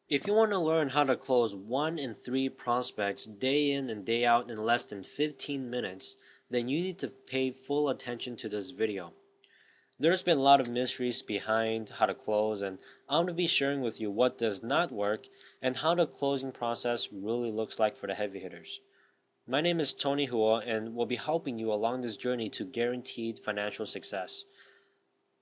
If you want to learn how to close 1 in 3 prospects day in and day out in less than 15 minutes, then you need to pay full attention to this video. There's been a lot of mysteries behind how to close, and I'm going to be sharing with you what does not work and how the closing process really looks like for the heavy hitters. My name is Tony Hua, and will be helping you along this journey to guaranteed financial success.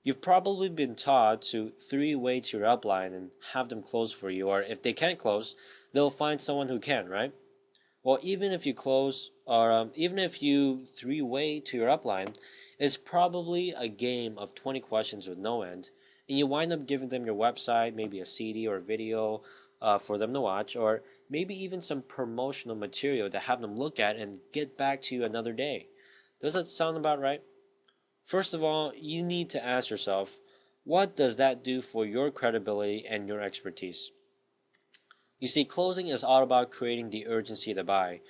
You've probably been taught to three-way to your upline and have them close for you, or if they can't close, they'll find someone who can, right? Well, even if you close, or even if you three-way to your upline, it's probably a game of 20 questions with no end, and you wind up giving them your website, maybe a CD or a video for them to watch, or maybe even some promotional material to have them look at and get back to you another day. Does that sound about right? First of all, you need to ask yourself, what does that do for your credibility and your expertise? You see, closing is all about creating the urgency to buy.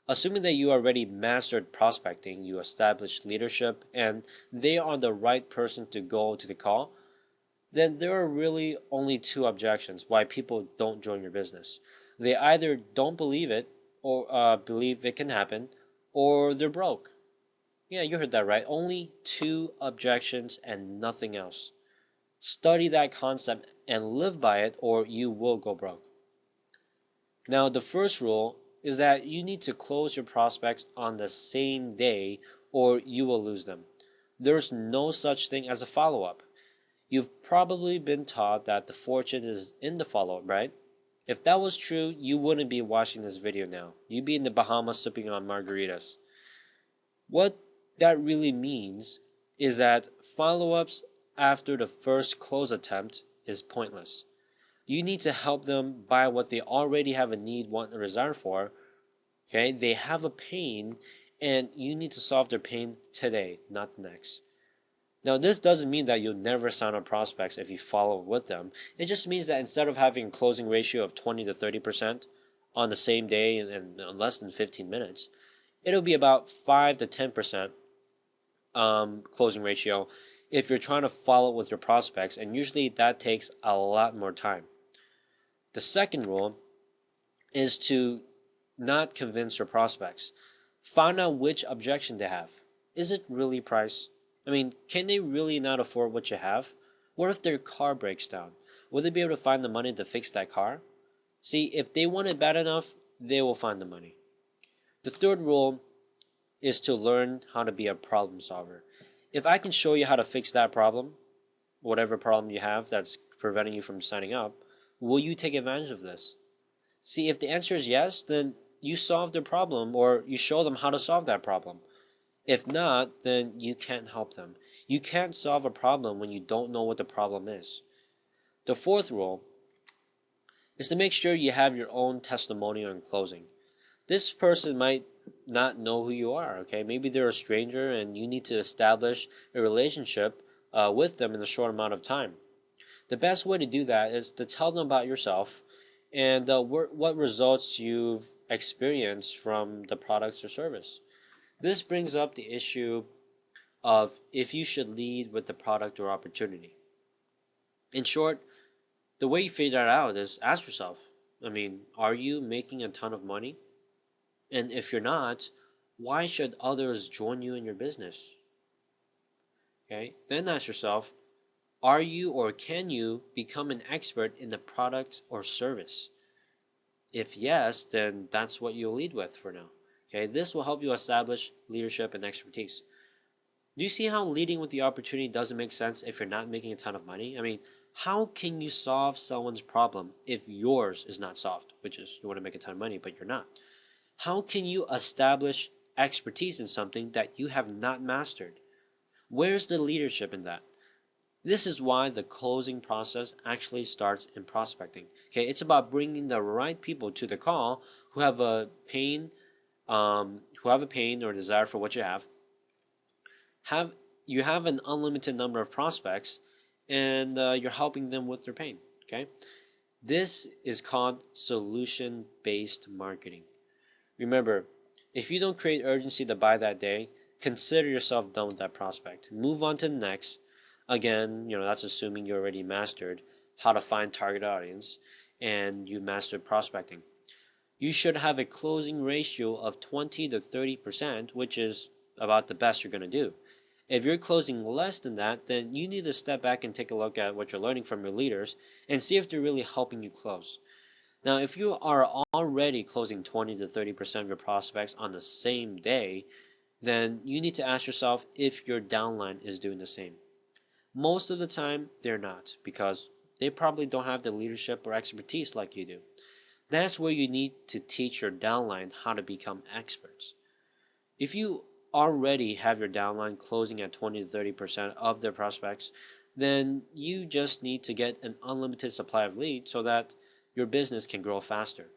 Assuming that you already mastered prospecting, you established leadership, and they are the right person to go to the call, then there are really only two objections why people don't join your business. They either don't believe it, or believe it can happen, or they're broke. Yeah, you heard that right. Only two objections and nothing else. Study that concept and live by it, or you will go broke. Now, the first rule is that you need to close your prospects on the same day, or you will lose them. There's no such thing as a follow up. You've probably been taught that the fortune is in the follow up, right? If that was true, you wouldn't be watching this video now. You'd be in the Bahamas sipping on margaritas. What that really means is that follow-ups after the first close attempt is pointless. You need to help them buy what they already have a need, want, or desire for. Okay, they have a pain, and you need to solve their pain today, not the next. Now, this doesn't mean that you'll never sign up prospects if you follow with them. It just means that instead of having a closing ratio of 20 to 30% on the same day and less than 15 minutes, it'll be about 5 to 10% closing ratio if you're trying to follow with your prospects, and usually that takes a lot more time. The second rule is to not convince your prospects. Find out which objection they have. Is it really price? I mean, can they really not afford what you have? What if their car breaks down? Will they be able to find the money to fix that car? See, if they want it bad enough, they will find the money. The third rule is to learn how to be a problem solver. If I can show you how to fix that problem, whatever problem you have that's preventing you from signing up, will you take advantage of this? See, if the answer is yes, then you solve their problem or you show them how to solve that problem. If not, then you can't help them. You can't solve a problem when you don't know what the problem is. The fourth rule is to make sure you have your own testimonial in closing. This person might not know who you are, okay? Maybe they're a stranger and you need to establish a relationship with them in a short amount of time. The best way to do that is to tell them about yourself and what results you've experienced from the products or service. This brings up the issue of if you should lead with the product or opportunity. In short, the way you figure that out is ask yourself, I mean, are you making a ton of money? And if you're not, why should others join you in your business? Okay, then ask yourself, are you or can you become an expert in the product or service? If yes, then that's what you'll lead with for now. Okay, this will help you establish leadership and expertise. Do you see how leading with the opportunity doesn't make sense if you're not making a ton of money? I mean, how can you solve someone's problem if yours is not solved, which is you want to make a ton of money, but you're not? How can you establish expertise in something that you have not mastered? Where's the leadership in that? This is why the closing process actually starts in prospecting. Okay, it's about bringing the right people to the call who have a pain, or desire for what you have. You have an unlimited number of prospects, and you're helping them with their pain. Okay, this is called solution-based marketing. Remember, if you don't create urgency to buy that day, consider yourself done with that prospect. Move on to the next. Again, that's assuming you already mastered how to find target audience. and you mastered prospecting. You should have a closing ratio of 20 to 30%, which is about the best you're going to do. If you're closing less than that, then you need to step back and take a look at what you're learning from your leaders and see if they're really helping you close. Now, if you are already closing 20 to 30% of your prospects on the same day, then you need to ask yourself if your downline is doing the same. Most of the time, they're not, because they probably don't have the leadership or expertise like you do. That's where you need to teach your downline how to become experts. If you already have your downline closing at 20 to 30% of their prospects, then you just need to get an unlimited supply of leads so that your business can grow faster.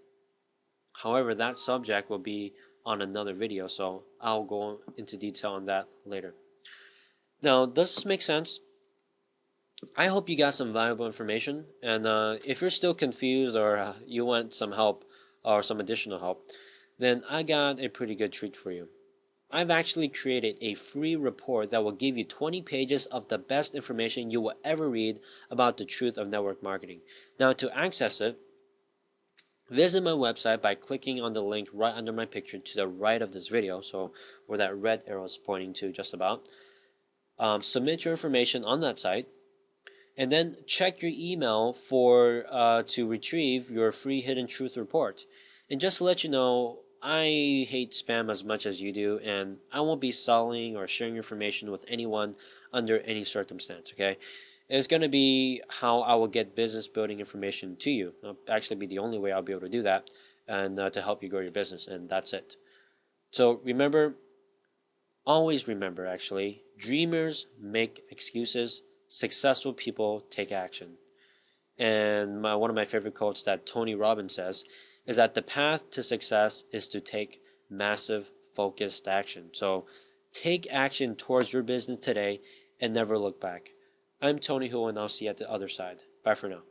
However, that subject will be on another video, so I'll go into detail on that later. Now, does this make sense? I hope you got some valuable information, and if you're still confused or you want some help or some additional help, then I got a pretty good treat for you. I've actually created a free report that will give you 20 pages of the best information you will ever read about the truth of network marketing. Now, to access it, visit my website by clicking on the link right under my picture to the right of this video, so where that red arrow is pointing to just about. Submit your information on that site, and then check your email for to retrieve your free hidden truth report. And just to let you know, I hate spam as much as you do, and I won't be selling or sharing information with anyone under any circumstance, okay? It's going to be how I will get business building information to you. It'll actually be the only way I'll be able to do that and to help you grow your business, and that's it. So remember, always remember actually, dreamers make excuses, successful people take action. And one of my favorite quotes that Tony Robbins says is that the path to success is to take massive focused action. So take action towards your business today and never look back. I'm Tony Hu, and I'll see you at the other side. Bye for now.